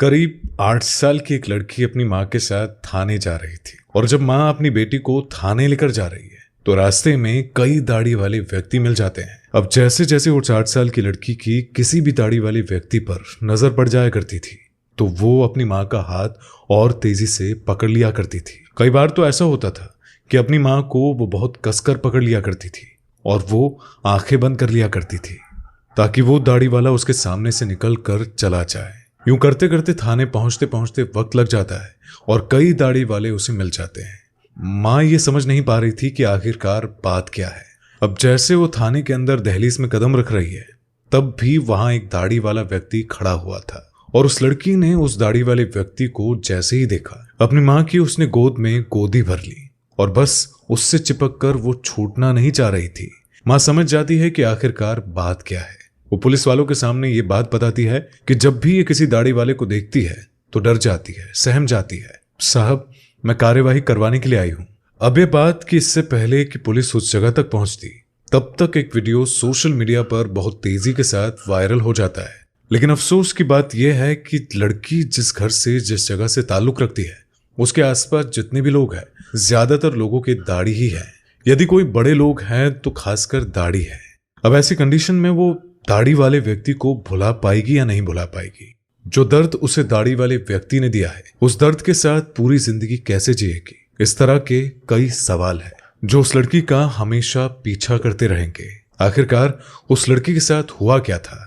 करीब 8 साल की एक लड़की अपनी माँ के साथ थाने जा रही थी और जब माँ अपनी बेटी को थाने लेकर जा रही है तो रास्ते में कई दाढ़ी वाले व्यक्ति मिल जाते हैं। अब जैसे जैसे उस 8 साल की लड़की की किसी भी दाढ़ी वाले व्यक्ति पर नजर पड़ जाया करती थी तो वो अपनी माँ का हाथ और तेजी से पकड़ लिया करती थी। कई बार तो ऐसा होता था कि अपनी माँ को वो बहुत कसकर पकड़ लिया करती थी और वो आंखें बंद कर लिया करती थी ताकि वो दाढ़ी वाला उसके सामने से निकल कर चला जाए। यूं करते करते थाने पहुंचते पहुंचते वक्त लग जाता है और कई दाढ़ी वाले उसे मिल जाते हैं। माँ ये समझ नहीं पा रही थी कि आखिरकार बात क्या है। अब जैसे वो थाने के अंदर दहलीज में कदम रख रही है तब भी वहां एक दाढ़ी वाला व्यक्ति खड़ा हुआ था और उस लड़की ने उस दाढ़ी वाले व्यक्ति को जैसे ही देखा अपनी माँ की उसने गोद में गोदी भर ली और बस उससे चिपक कर वो छूटना नहीं चाह रही थी। माँ समझ जाती है कि आखिरकार बात क्या है। वो पुलिस वालों के सामने ये बात बताती है कि जब भी ये किसी दाढ़ी वाले को देखती है तो डर जाती है, सहम जाती है। साहब, मैं कार्यवाही करवाने के लिए आई हूं। अब ये बात कि इससे पहले कि पुलिस उस जगह तक पहुंचती तब तक एक वीडियो सोशल मीडिया पर बहुत तेजी के साथ वायरल हो जाता है। लेकिन अफसोस की बात यह है कि लड़की जिस घर से जिस जगह से ताल्लुक रखती है उसके आसपास जितने भी लोग हैं ज्यादातर लोगों की दाढ़ी ही है। यदि कोई बड़े लोग हैं तो खासकर दाढ़ी है। अब ऐसी कंडीशन में वो दाढ़ी वाले व्यक्ति को भुला पाएगी या नहीं भुला पाएगी? जो दर्द उसे दाढ़ी वाले व्यक्ति ने दिया है उस दर्द के साथ पूरी जिंदगी कैसे जिएगी? इस तरह के कई सवाल है जो उस लड़की का हमेशा पीछा करते रहेंगे। आखिरकार उस लड़की के साथ हुआ क्या था?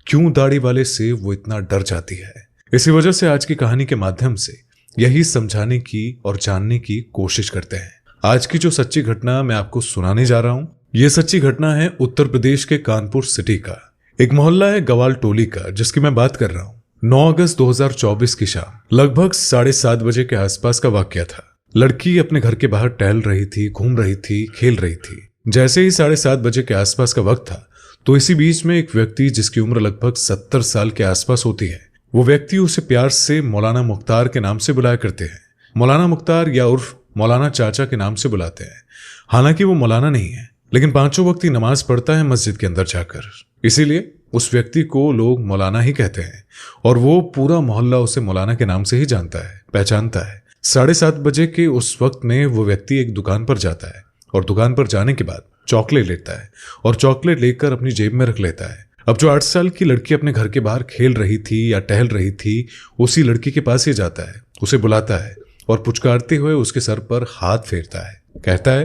क्यों दाढ़ी वाले से वो इतना डर जाती है? इसी वजह से आज की कहानी के माध्यम से यही समझाने की और जानने की कोशिश करते हैं। आज की जो सच्ची घटना मैं आपको सुनाने जा रहा हूं ये सच्ची घटना है उत्तर प्रदेश के कानपुर सिटी का। एक मोहल्ला है गवाल टोली का जिसकी मैं बात कर रहा हूँ। 9 अगस्त 2024 की शाम लगभग 7:30 बजे के आसपास का वाकया था। लड़की अपने घर के बाहर टहल रही थी, घूम रही थी, खेल रही थी। जैसे ही 7:30 बजे के आसपास का वक्त था तो इसी बीच में एक व्यक्ति जिसकी उम्र लगभग 70 साल के आसपास होती है वो व्यक्ति उसे प्यार से मौलाना मुख्तार के नाम से बुलाया करते हैं। मौलाना मुख्तार या उर्फ मौलाना चाचा के नाम से बुलाते हैं। हालांकि वो मौलाना नहीं है लेकिन 5 वक्त की नमाज पढ़ता है मस्जिद के अंदर जाकर, इसीलिए उस व्यक्ति को लोग मौलाना ही कहते हैं और वो पूरा मोहल्ला उसे मौलाना के नाम से ही जानता है, पहचानता है। 7:30 बजे के उस वक्त में वो व्यक्ति एक दुकान पर जाता है और दुकान पर जाने के बाद चॉकलेट लेता है और चॉकलेट लेकर अपनी जेब में रख लेता है। अब जो 8 साल की लड़की अपने घर के बाहर खेल रही थी या टहल रही थी उसी लड़की के पास ही जाता है, उसे बुलाता है और पुचकारते हुए उसके सर पर हाथ फेरता है। कहता है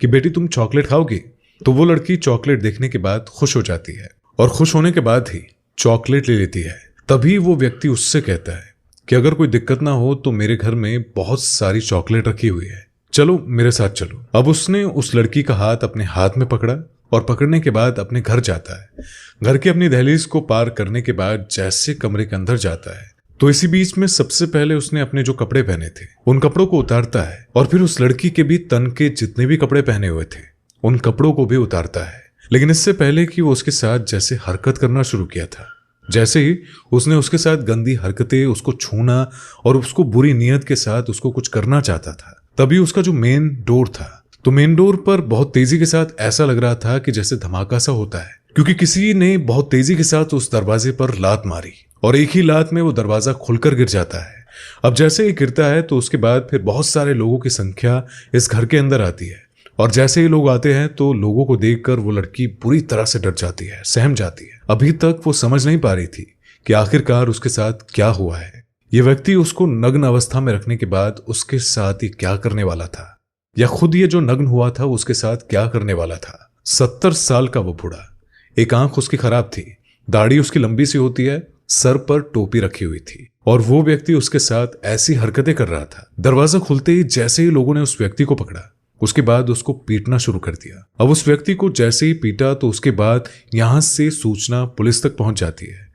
कि बेटी तुम चॉकलेट खाओगी? तो वो लड़की चॉकलेट देखने के बाद खुश हो जाती है और खुश होने के बाद ही चॉकलेट ले लेती है। तभी वो व्यक्ति उससे कहता है कि अगर कोई दिक्कत ना हो तो मेरे घर में बहुत सारी चॉकलेट रखी हुई है, चलो मेरे साथ चलो। अब उसने उस लड़की का हाथ अपने हाथ में पकड़ा और पकड़ने के बाद अपने घर जाता है। घर की अपनी दहलीज को पार करने के बाद जैसे कमरे के अंदर जाता है तो इसी बीच में सबसे पहले उसने अपने जो कपड़े पहने थे उन कपड़ों को उतारता है और फिर उस लड़की के भी तन के जितने भी कपड़े पहने हुए थे उन कपड़ों को भी उतारता है। लेकिन इससे पहले कि वो उसके साथ जैसे हरकत करना शुरू किया था, जैसे ही उसने उसके साथ गंदी हरकतें, उसको छूना और उसको बुरी नीयत के साथ उसको कुछ करना चाहता था, तभी उसका जो मेन डोर था तो मेन डोर पर बहुत तेजी के साथ ऐसा लग रहा था कि जैसे धमाका सा होता है, क्योंकि किसी ने बहुत तेजी के साथ उस दरवाजे पर लात मारी और एक ही लात में वो दरवाजा खुलकर गिर जाता है। अब जैसे ही गिरता है तो उसके बाद फिर बहुत सारे लोगों की संख्या इस घर के अंदर आती है और जैसे ही लोग आते हैं तो लोगों को देखकर वो लड़की बुरी तरह से डर जाती है, सहम जाती है। अभी तक वो समझ नहीं पा रही थी कि आखिरकार उसके साथ क्या हुआ है। ये व्यक्ति उसको नग्न अवस्था में रखने के बाद उसके साथ ये क्या करने वाला था, या खुद ये जो नग्न हुआ था उसके साथ क्या करने वाला था। 70 साल का वो बूढ़ा, एक आंख उसकी खराब थी, दाढ़ी उसकी लंबी सी होती है, सर पर टोपी रखी हुई थी और वो व्यक्ति उसके साथ ऐसी हरकतें कर रहा था। दरवाजा खुलते ही जैसे ही लोगों ने उस व्यक्ति को पकड़ा उसके बाद उसको पीटना शुरू कर दिया। अब उस व्यक्ति को जैसे ही पीटा तो उसके बाद यहां से सूचना पुलिस तक पहुंच जाती है।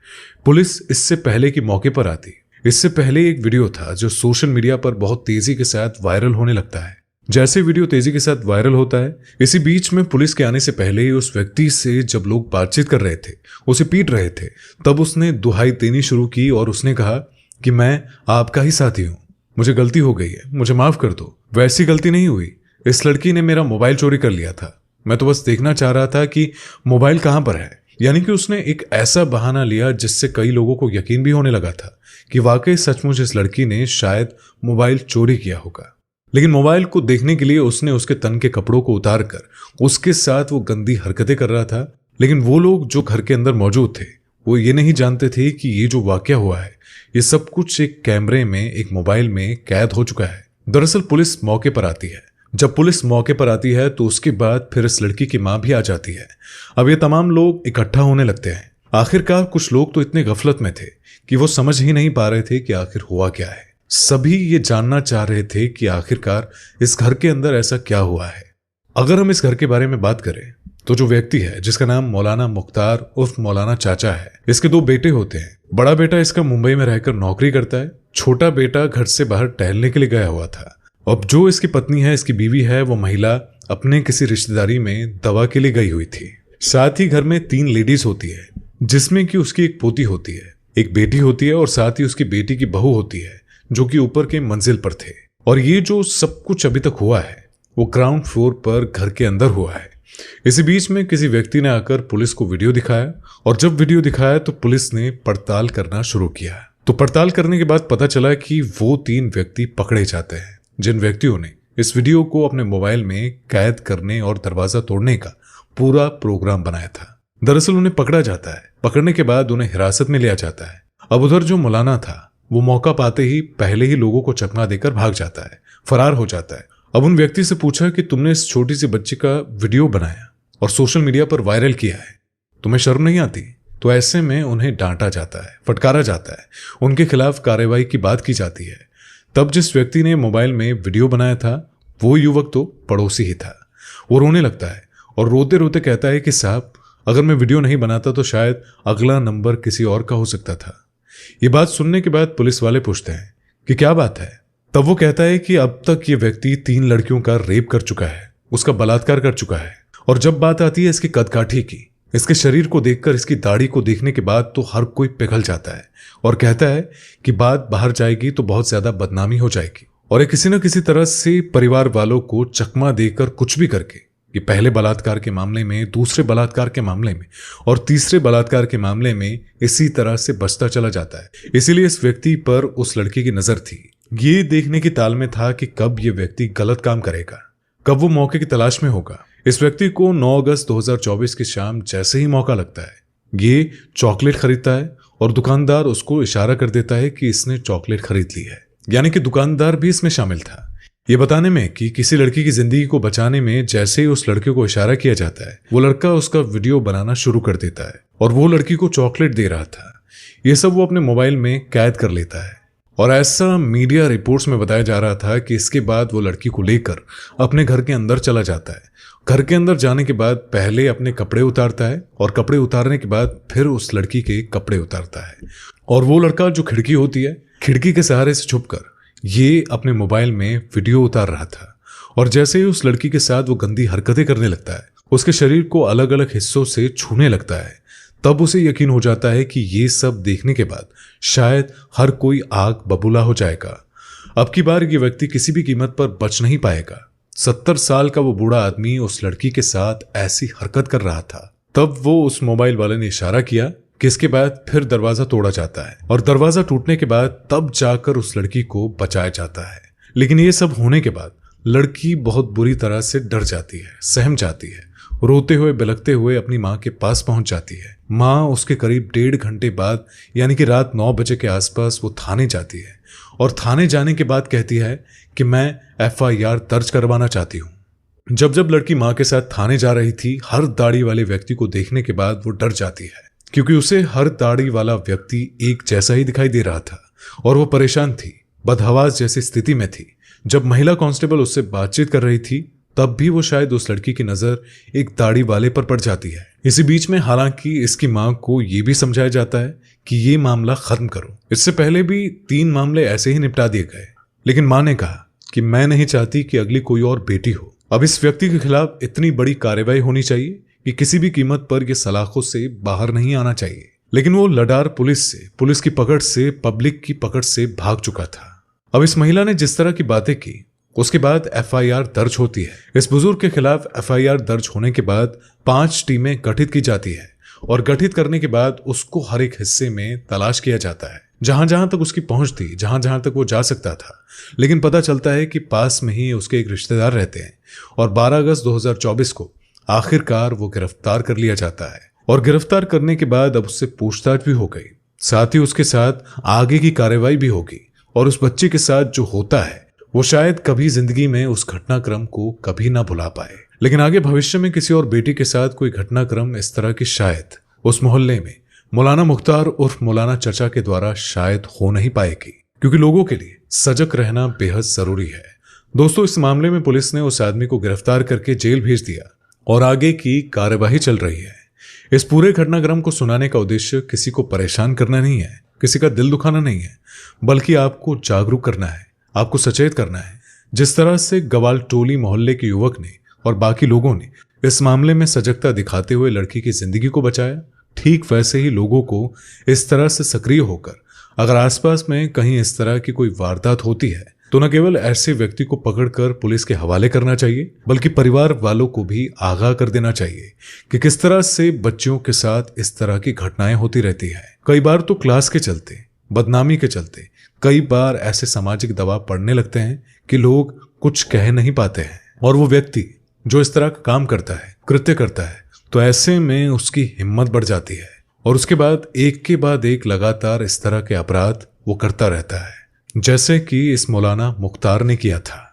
पुलिस इससे पहले कि मौके पर आती, इससे पहले एक वीडियो था जो सोशल मीडिया पर बहुत तेजी के साथ वायरल होने लगता है। जैसे वीडियो तेजी के साथ वायरल होता है इसी बीच में पुलिस के आने से पहले ही उस व्यक्ति से जब लोग बातचीत कर रहे थे, उसे पीट रहे थे, तब उसने दुहाई देनी शुरू की और उसने कहा कि मैं आपका ही साथी हूं, मुझे गलती हो गई है, मुझे माफ कर दो। वैसी गलती नहीं हुई, इस लड़की ने मेरा मोबाइल चोरी कर लिया था, मैं तो बस देखना चाह रहा था कि मोबाइल कहां पर है, यानी कि उसने एक ऐसा बहाना लिया जिससे कई लोगों को यकीन भी होने लगा था कि वाकई सचमुच इस लड़की ने शायद मोबाइल चोरी किया होगा। लेकिन मोबाइल को देखने के लिए उसने उसके तन के कपड़ों को उतार कर उसके साथ वो गंदी हरकतें कर रहा था। लेकिन वो लोग जो घर के अंदर मौजूद थे वो ये नहीं जानते थे कि ये जो वाकया हुआ है ये सब कुछ एक कैमरे में, एक मोबाइल में कैद हो चुका है। दरअसल पुलिस मौके पर आती है। जब पुलिस मौके पर आती है तो उसके बाद फिर इस लड़की की मां भी आ जाती है। अब ये तमाम लोग इकट्ठा होने लगते हैं। आखिरकार कुछ लोग तो इतने गफलत में थे कि वो समझ ही नहीं पा रहे थे कि आखिर हुआ क्या है। सभी ये जानना चाह रहे थे कि आखिरकार इस घर के अंदर ऐसा क्या हुआ है। अगर हम इस घर के बारे में बात करें तो जो व्यक्ति है जिसका नाम मौलाना मुख्तार उर्फ मौलाना चाचा है, इसके 2 बेटे होते हैं। बड़ा बेटा इसका मुंबई में रहकर नौकरी करता है, छोटा बेटा घर से बाहर टहलने के लिए गया हुआ था। अब जो इसकी पत्नी है, इसकी बीवी है, वो महिला अपने किसी रिश्तेदारी में दवा के लिए गई हुई थी। साथ ही घर में 3 लेडीज होती है जिसमें कि उसकी एक पोती होती है, एक बेटी होती है और साथ ही उसकी बेटी की बहू होती है जो कि ऊपर के मंजिल पर थे। और ये जो सब कुछ अभी तक हुआ है वो ग्राउंड फ्लोर पर घर के अंदर हुआ है। इसी बीच में किसी व्यक्ति ने आकर पुलिस को वीडियो दिखाया और जब वीडियो दिखाया तो पुलिस ने पड़ताल करना शुरू किया। तो पड़ताल करने के बाद पता चला कि वो 3 व्यक्ति पकड़े जाते हैं जिन व्यक्तियों ने इस वीडियो को अपने मोबाइल में कैद करने और दरवाजा तोड़ने का पूरा प्रोग्राम बनाया था। दरअसल उन्हें पकड़ा जाता है। पकड़ने के बाद उन्हें हिरासत में लिया जाता है। अब उधर जो मौलाना था वो मौका पाते ही पहले ही लोगों को चकमा देकर भाग जाता है, फरार हो जाता है। अब उन व्यक्ति से पूछा कि तुमने इस छोटी सी बच्ची का वीडियो बनाया और सोशल मीडिया पर वायरल किया है, तुम्हें शर्म नहीं आती? तो ऐसे में उन्हें डांटा जाता है, फटकारा जाता है, उनके खिलाफ कार्रवाई की बात की जाती है। तब जिस व्यक्ति ने मोबाइल में वीडियो बनाया था वो युवक तो पड़ोसी ही था। वो रोने लगता है और रोते रोते कहता है कि साहब, अगर मैं वीडियो नहीं बनाता तो शायद अगला नंबर किसी और का हो सकता था। ये बात सुनने के बाद पुलिस वाले पूछते हैं कि क्या बात है। तब वो कहता है कि अब तक ये व्यक्ति 3 लड़कियों का रेप कर चुका है, उसका बलात्कार कर चुका है। और जब बात आती है इसकी कदकाठी की, इसके शरीर को देखकर, इसकी दाढ़ी को देखने के बाद तो हर कोई पिघल जाता है और कहता है कि बात बाहर जाएगी तो बहुत ज्यादा बदनामी हो जाएगी। और ये किसी न किसी तरह से परिवार वालों को चकमा देकर कुछ भी करके कि पहले बलात्कार के मामले में, दूसरे बलात्कार के मामले में और तीसरे बलात्कार के मामले में इसी तरह से बचता चला जाता है। इसीलिए इस व्यक्ति पर उस लड़की की नजर थी। ये देखने की ताल में था कि कब ये व्यक्ति गलत काम करेगा, कब वो मौके की तलाश में होगा। इस व्यक्ति को 9 अगस्त 2024 की शाम जैसे ही मौका लगता है, ये चॉकलेट खरीदता है और दुकानदार उसको इशारा कर देता है कि इसने चॉकलेट खरीद ली है। यानी कि दुकानदार भी इसमें शामिल था, ये बताने में कि किसी लड़की की जिंदगी को बचाने में जैसे ही उस लड़के को इशारा किया जाता है, वो लड़का उसका वीडियो बनाना शुरू कर देता है और वो लड़की को चॉकलेट दे रहा था। ये सब वो अपने मोबाइल में कैद कर लेता है। और ऐसा मीडिया रिपोर्ट्स में बताया जा रहा था कि इसके बाद वो लड़की को लेकर अपने घर के अंदर चला जाता है। घर के अंदर जाने के बाद पहले अपने कपड़े उतारता है और कपड़े उतारने के बाद फिर उस लड़की के कपड़े उतारता है। और वो लड़का जो खिड़की होती है, खिड़की के सहारे से छुपकर ये अपने मोबाइल में वीडियो उतार रहा था। और जैसे ही उस लड़की के साथ वो गंदी हरकतें करने लगता है, उसके शरीर को अलग अलग हिस्सों से छूने लगता है, तब उसे यकीन हो जाता है कि ये सब देखने के बाद शायद हर कोई आग बबूला हो जाएगा। अब की बार ये व्यक्ति किसी भी कीमत पर बच नहीं पाएगा। 70 साल का वो बूढ़ा आदमी उस लड़की के साथ ऐसी हरकत कर रहा था। तब वो उस मोबाइल वाले ने इशारा किया कि इसके बाद फिर दरवाजा तोड़ा जाता है और दरवाजा टूटने के बाद तब जाकर उस लड़की को बचाया जाता है। लेकिन ये सब होने के बाद लड़की बहुत बुरी तरह से डर जाती है, सहम जाती है, रोते हुए बिलखते हुए अपनी माँ के पास पहुंच जाती है। माँ उसके करीब 1.5 घंटे बाद यानी कि रात 9 बजे के आसपास वो थाने जाती है और थाने जाने के बाद कहती है कि मैं FIR दर्ज करवाना चाहती हूँ। जब जब लड़की माँ के साथ थाने जा रही थी, हर दाढ़ी वाले व्यक्ति को देखने के बाद वो डर जाती है क्योंकि उसे हर दाढ़ी वाला व्यक्ति एक जैसा ही दिखाई दे रहा था और वो परेशान थी, बदहवास जैसी स्थिति में थी। जब महिला कांस्टेबल उससे बातचीत कर रही थी तब भी वो शायद उस लड़की की नजर एक दाढ़ी वाले पर पड़ जाती है। इसी बीच में हालांकि इसकी मां को यह भी समझाया जाता है कि ये मामला खत्म करो। इससे पहले भी 3 मामले ऐसे ही निपटा दिए गए, लेकिन मां ने कहा कि मैं नहीं चाहती कि अगली कोई और बेटी हो। अब इस व्यक्ति के खिलाफ इतनी बड़ी कार्रवाई होनी चाहिए कि किसी भी कीमत पर यह सलाखों से बाहर नहीं आना चाहिए। लेकिन वो लडार पुलिस की पकड़ से, पब्लिक की पकड़ से भाग चुका था। अब इस महिला ने जिस तरह की बातें की उसके बाद FIR दर्ज होती है। इस बुजुर्ग के खिलाफ FIR दर्ज होने के बाद 5 टीमें गठित की जाती है और गठित करने के बाद उसको हर एक हिस्से में तलाश किया जाता है, जहां जहां तक उसकी पहुंच थी, जहां जहां तक वो जा सकता था। लेकिन पता चलता है कि पास में ही उसके एक रिश्तेदार रहते हैं और 12 अगस्त 2024 को आखिरकार वो गिरफ्तार कर लिया जाता है। और गिरफ्तार करने के बाद अब उससे पूछताछ भी हो गई, साथ ही उसके साथ आगे की कार्रवाई भी होगी। और उस बच्चे के साथ जो होता है वो शायद कभी जिंदगी में उस घटनाक्रम को कभी ना भुला पाए। लेकिन आगे भविष्य में किसी और बेटी के साथ कोई घटनाक्रम इस तरह की शायद उस मोहल्ले में मौलाना मुख्तार उर्फ मौलाना चचा के द्वारा शायद हो नहीं पाएगी, क्योंकि लोगों के लिए सजग रहना बेहद जरूरी है। दोस्तों, इस मामले में पुलिस ने उस आदमी को गिरफ्तार करके जेल भेज दिया और आगे की कार्यवाही चल रही है। इस पूरे घटनाक्रम को सुनाने का उद्देश्य किसी को परेशान करना नहीं है, किसी का दिल दुखाना नहीं है, बल्कि आपको जागरूक करना है, आपको सचेत करना है। जिस तरह से गवाल टोली मोहल्ले के युवक ने और बाकी लोगों ने इस मामले में सजगता दिखाते हुए लड़की की जिंदगी को बचाया, ठीक वैसे ही लोगों को इस तरह से सक्रिय होकर अगर आसपास में कहीं इस तरह की कोई वारदात होती है तो न केवल ऐसे व्यक्ति को पकड़कर पुलिस के हवाले करना चाहिए, बल्कि परिवार वालों को भी आगाह कर देना चाहिए कि किस तरह से बच्चियों के साथ इस तरह की घटनाएं होती रहती है। कई बार तो क्लास के चलते, बदनामी के चलते, कई बार ऐसे सामाजिक दबाव पड़ने लगते हैं कि लोग कुछ कह नहीं पाते हैं। और वो व्यक्ति जो इस तरह का काम करता है, कृत्य करता है, तो ऐसे में उसकी हिम्मत बढ़ जाती है और उसके बाद एक के बाद एक लगातार इस तरह के अपराध वो करता रहता है, जैसे कि इस मौलाना मुख्तार ने किया था।